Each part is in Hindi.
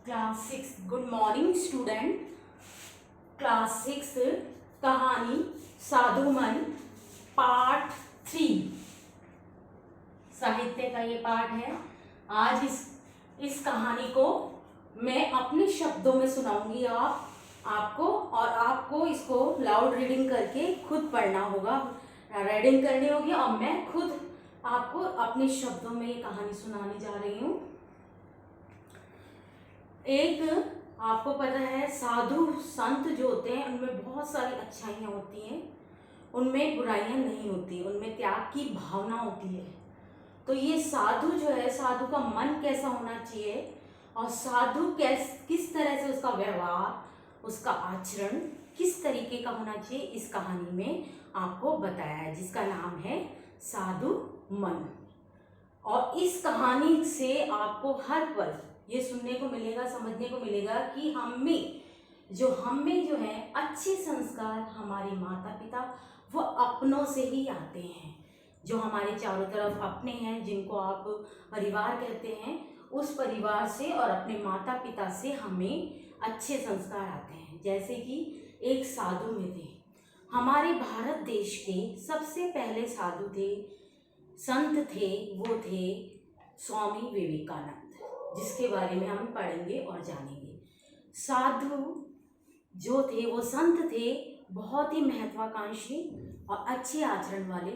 Class 6 good morning student. Class 6 कहानी साधु मन पार्ट 3 साहित्य का ये पार्ट है। आज इस कहानी को मैं अपने शब्दों में सुनाऊंगी आपको, और आपको इसको लाउड रीडिंग करके खुद पढ़ना होगा, रीडिंग करनी होगी, और मैं खुद आपको अपने शब्दों में ये कहानी सुनाने जा रही हूँ। एक आपको पता है, साधु संत जो होते हैं उनमें बहुत सारी अच्छाइयाँ होती हैं, उनमें बुराइयाँ नहीं होती, उनमें त्याग की भावना होती है। तो ये साधु जो है, साधु का मन कैसा होना चाहिए और साधु किस तरह से उसका व्यवहार, उसका आचरण किस तरीके का होना चाहिए, इस कहानी में आपको बताया है, जिसका नाम है साधु मन। और इस कहानी से आपको हर पल ये सुनने को मिलेगा, समझने को मिलेगा कि हमें जो है अच्छे संस्कार हमारे माता पिता वो अपनों से ही आते हैं। जो हमारे चारों तरफ अपने हैं, जिनको आप परिवार कहते हैं, उस परिवार से और अपने माता पिता से हमें अच्छे संस्कार आते हैं। जैसे कि एक साधु में थे, हमारे भारत देश के सबसे पहले साधु थे, संत थे, वो थे स्वामी विवेकानंद, जिसके बारे में हम पढ़ेंगे और जानेंगे। साधु जो थे, वो संत थे, बहुत ही महत्वाकांक्षी और अच्छे आचरण वाले,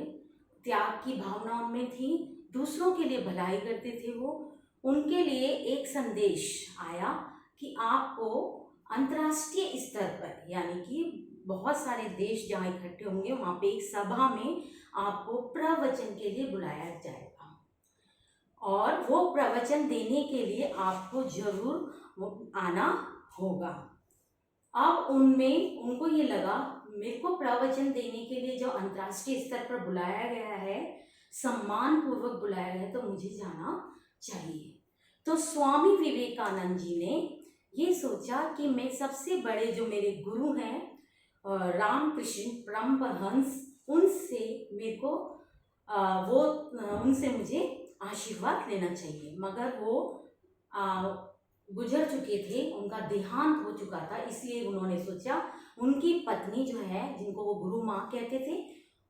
त्याग की भावना उनमें थी, दूसरों के लिए भलाई करते थे वो। उनके लिए एक संदेश आया कि आपको अंतर्राष्ट्रीय स्तर पर, यानी कि बहुत सारे देश जहाँ इकट्ठे होंगे वहाँ पे एक सभा में आपको प्रवचन के लिए बुलाया जाएगा, और वो प्रवचन देने के लिए आपको जरूर आना होगा। अब उनको ये लगा, मेरे को प्रवचन देने के लिए जो अंतर्राष्ट्रीय स्तर पर बुलाया गया है, सम्मान पूर्वक बुलाया गया है, तो मुझे जाना चाहिए। तो स्वामी विवेकानंद जी ने ये सोचा कि मैं सबसे बड़े जो मेरे गुरु हैं रामकृष्ण परमहंस, उनसे मेरे को उनसे मुझे आशीर्वाद लेना चाहिए। मगर वो गुजर चुके थे, उनका देहांत हो चुका था, इसलिए उन्होंने सोचा उनकी पत्नी जो है, जिनको वो गुरु माँ कहते थे,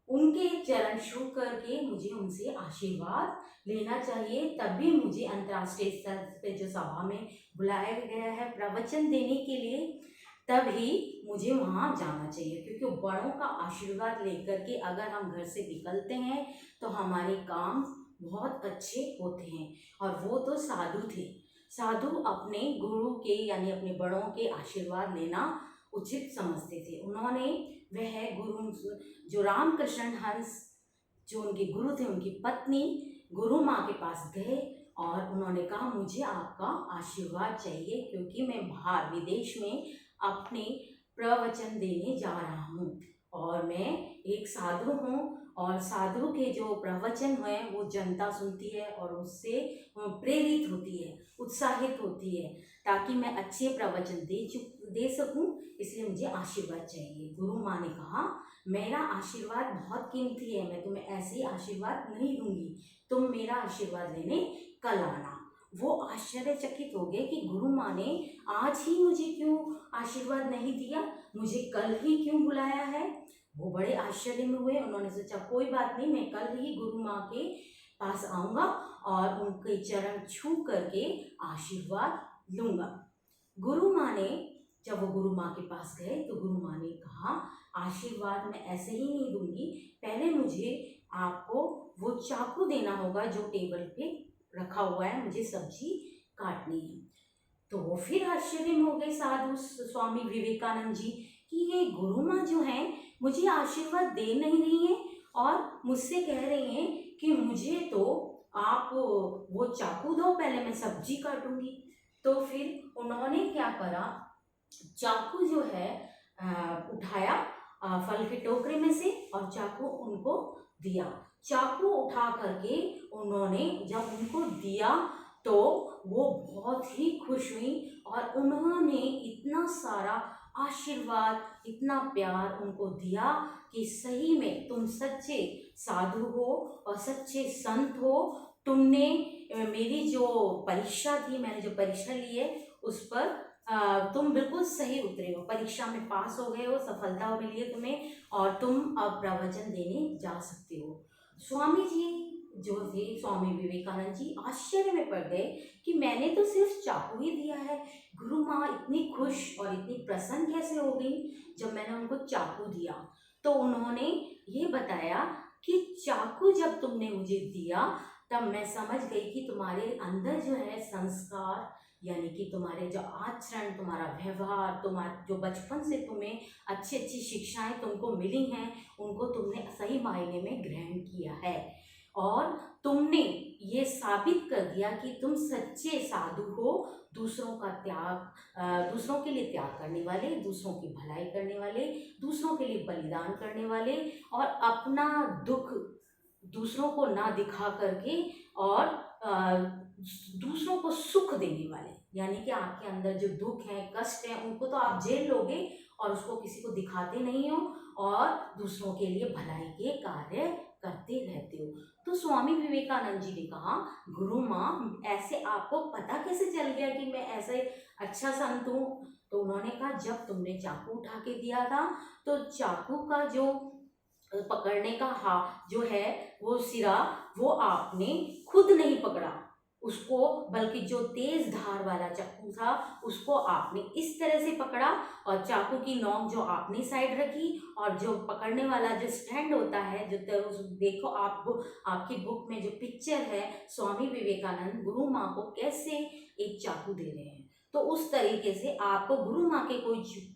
उनके चरण छू करके मुझे उनसे आशीर्वाद लेना चाहिए, तभी मुझे अंतर्राष्ट्रीय स्तर पे जो सभा में बुलाया गया है प्रवचन देने के लिए, तभी मुझे वहाँ जाना चाहिए। क्योंकि बड़ों का आशीर्वाद लेकर के अगर हम घर से निकलते हैं तो हमारे काम बहुत अच्छे होते हैं। और वो तो साधु थे, साधु अपने गुरु के यानी अपने बड़ों के आशीर्वाद लेना उचित समझते थे। उन्होंने वह गुरु जो रामकृष्ण हंस जो उनके गुरु थे, उनकी पत्नी गुरु माँ के पास गए और उन्होंने कहा, मुझे आपका आशीर्वाद चाहिए, क्योंकि मैं बाहर विदेश में अपने प्रवचन देने जा रहा हूँ और मैं एक साधु हूँ, और साधु के जो प्रवचन है वो जनता सुनती है और उससे प्रेरित होती है, उत्साहित होती है, ताकि मैं अच्छे प्रवचन दे सकूं, इसलिए मुझे आशीर्वाद चाहिए। गुरु माँ ने कहा, मेरा आशीर्वाद बहुत कीमती है, मैं तुम्हें ऐसे ही आशीर्वाद नहीं दूंगी, तुम मेरा आशीर्वाद लेने कल आना। वो आश्चर्यचकित हो गए कि गुरु माँ ने आज ही मुझे क्यों आशीर्वाद नहीं दिया, मुझे कल ही क्यों बुलाया है। वो बड़े आश्चर्य में हुए। उन्होंने सोचा, कोई बात नहीं, मैं कल ही गुरु माँ के पास आऊँगा और उनके चरण छू करके आशीर्वाद लूँगा। गुरु माँ ने जब वो गुरु माँ के पास गए तो गुरु माँ ने कहा, आशीर्वाद मैं ऐसे ही नहीं दूंगी, पहले मुझे आपको वो चाकू देना होगा जो टेबल पे रखा हुआ है, मुझे सब्जी काटनी है। तो वो फिर आश्चर्य में हो गए साधु स्वामी विवेकानंद जी कि ये गुरु माँ जो है मुझे आशीर्वाद दे नहीं रही है और मुझसे कह रही हैं कि मुझे तो आप वो चाकू दो, पहले मैं सब्जी काटूंगी। तो फिर उन्होंने क्या करा, चाकू जो है उठाया फल के टोकरे में से और चाकू उनको दिया। चाकू उठा करके उन्होंने जब उनको दिया तो वो बहुत ही खुश हुई और उन्होंने इतना सारा आशीर्वाद, इतना प्यार उनको दिया कि सही में तुम सच्चे साधु हो और सच्चे संत हो, तुमने मेरी जो परीक्षा थी, मैंने जो परीक्षा ली है उस पर तुम बिल्कुल सही उतरे हो, परीक्षा में पास हो गए हो, सफलता मिली है तुम्हें और तुम अब प्रवचन देने जा सकते हो। स्वामी जी जो थे, स्वामी विवेकानंद जी आश्चर्य में पड़ गए कि मैंने तो सिर्फ चाकू ही दिया है, गुरु माँ इतनी खुश और इतनी प्रसन्न कैसे हो गई जब मैंने उनको चाकू दिया। तो उन्होंने ये बताया कि चाकू जब तुमने मुझे दिया तब मैं समझ गई कि तुम्हारे अंदर जो है संस्कार, यानी कि तुम्हारे जो आचरण, तुम्हारा व्यवहार, तुम्हारा जो बचपन से तुम्हें अच्छी अच्छी शिक्षाएं तुमको मिली हैं, उनको तुमने सही मायने में ग्रहण किया है और तुमने ये साबित कर दिया कि तुम सच्चे साधु हो, दूसरों का त्याग, दूसरों के लिए त्याग करने वाले, दूसरों की भलाई करने वाले, दूसरों के लिए बलिदान करने वाले और अपना दुख दूसरों को ना दिखा करके और दूसरों को सुख देने वाले, यानी कि आपके अंदर जो दुख है, कष्ट है, उनको तो आप झेल लोगे और उसको किसी को दिखाते नहीं हो और दूसरों के लिए भलाई के कार्य करते रहते हो। तो स्वामी विवेकानंद जी ने कहा, गुरु माँ ऐसे आपको पता कैसे चल गया कि मैं ऐसे अच्छा संत हूँ? तो उन्होंने कहा, जब तुमने चाकू उठा के दिया था तो चाकू का जो पकड़ने का जो है वो सिरा, वो आपने खुद नहीं पकड़ा उसको, बल्कि जो तेज धार वाला चाकू था उसको आपने इस तरह से पकड़ा और चाकू की नोक जो आपने साइड रखी और जो पकड़ने वाला जो स्टैंड होता है, जो देखो आप आपकी बुक में जो पिक्चर है, स्वामी विवेकानंद गुरु माँ को कैसे एक चाकू दे रहे हैं, तो उस तरीके से आपको गुरु माँ के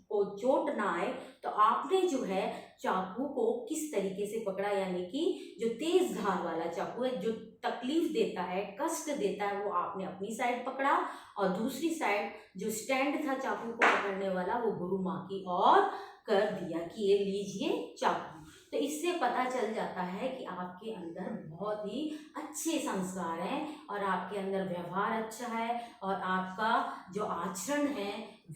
को चोट ना आए तो आपने जो है चाकू को किस तरीके से पकड़ा, यानी कि जो तेज धार वाला चाकू है, जो तकलीफ देता है, कष्ट देता है, वो आपने अपनी साइड पकड़ा और दूसरी साइड जो स्टैंड था चाकू को पकड़ने वाला, वो गुरु माँ की ओर कर दिया कि ये लीजिए चाकू। तो इससे पता चल जाता है कि आपके अंदर बहुत ही अच्छे संस्कार हैं और आपके अंदर व्यवहार अच्छा है और आपका जो आचरण है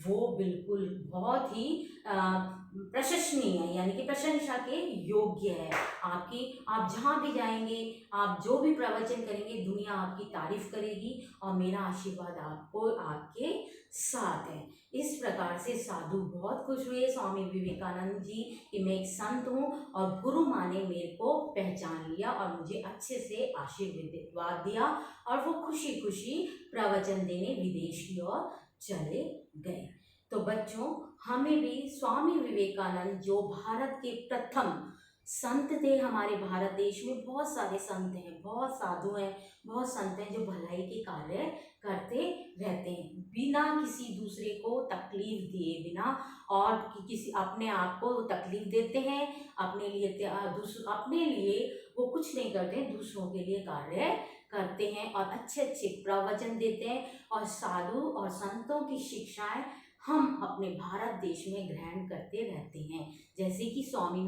वो बिल्कुल बहुत ही प्रशंसनीय है, यानी कि प्रशंसा के योग्य है। आप जहाँ भी जाएंगे, आप जो भी प्रवचन करेंगे, दुनिया आपकी तारीफ करेगी और मेरा आशीर्वाद आपको आपके साथ है। इस प्रकार से साधु बहुत खुश हुए स्वामी विवेकानंद जी कि मैं एक संत हूँ और गुरु माँ ने मेरे को पहचान लिया और मुझे अच्छे से आशीर्वाद दिया और वो खुशी खुशी प्रवचन देने विदेश की ओर चले गए। तो बच्चों, हमें भी स्वामी विवेकानंद जो भारत के प्रथम संत थे, हमारे भारत देश में बहुत सारे संत हैं, बहुत साधु हैं, बहुत संत हैं जो भलाई के कार्य करते रहते हैं बिना किसी दूसरे को तकलीफ दिए बिना, और किसी अपने आप को तकलीफ देते हैं, अपने लिए वो कुछ नहीं करते, दूसरों के लिए कार्य करते हैं और अच्छे अच्छे प्रवचन देते हैं और साधु और संतों की शिक्षाएं हम अपने भारत देश में ग्रहण करते रहते हैं। जैसे कि स्वामी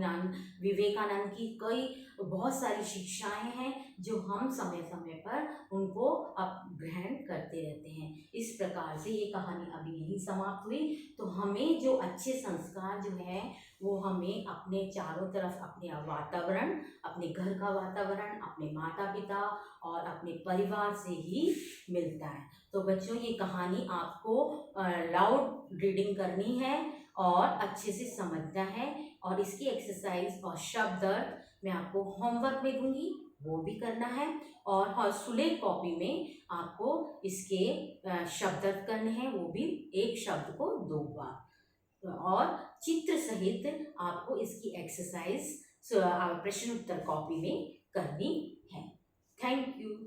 विवेकानंद की कई बहुत सारी शिक्षाएं हैं जो हम समय समय पर उनको अब ग्रहण करते रहते हैं। इस प्रकार से ये कहानी अभी यहीं समाप्त हुई। तो हमें जो अच्छे संस्कार जो है वो हमें अपने चारों तरफ, अपने वातावरण, अपने घर का वातावरण, अपने माता पिता और अपने परिवार से ही मिलता है। तो बच्चों, ये कहानी आपको लाउड रीडिंग करनी है और अच्छे से समझना है और इसकी एक्सरसाइज और शब्द अर्थ मैं आपको होमवर्क में दूंगी, वो भी करना है और सुलेख कॉपी में आपको इसके शब्द अर्थ करने हैं, वो भी एक शब्द को 2 बार और चित्र सहित आपको इसकी एक्सरसाइज प्रश्न उत्तर कॉपी में करनी है। Thank you.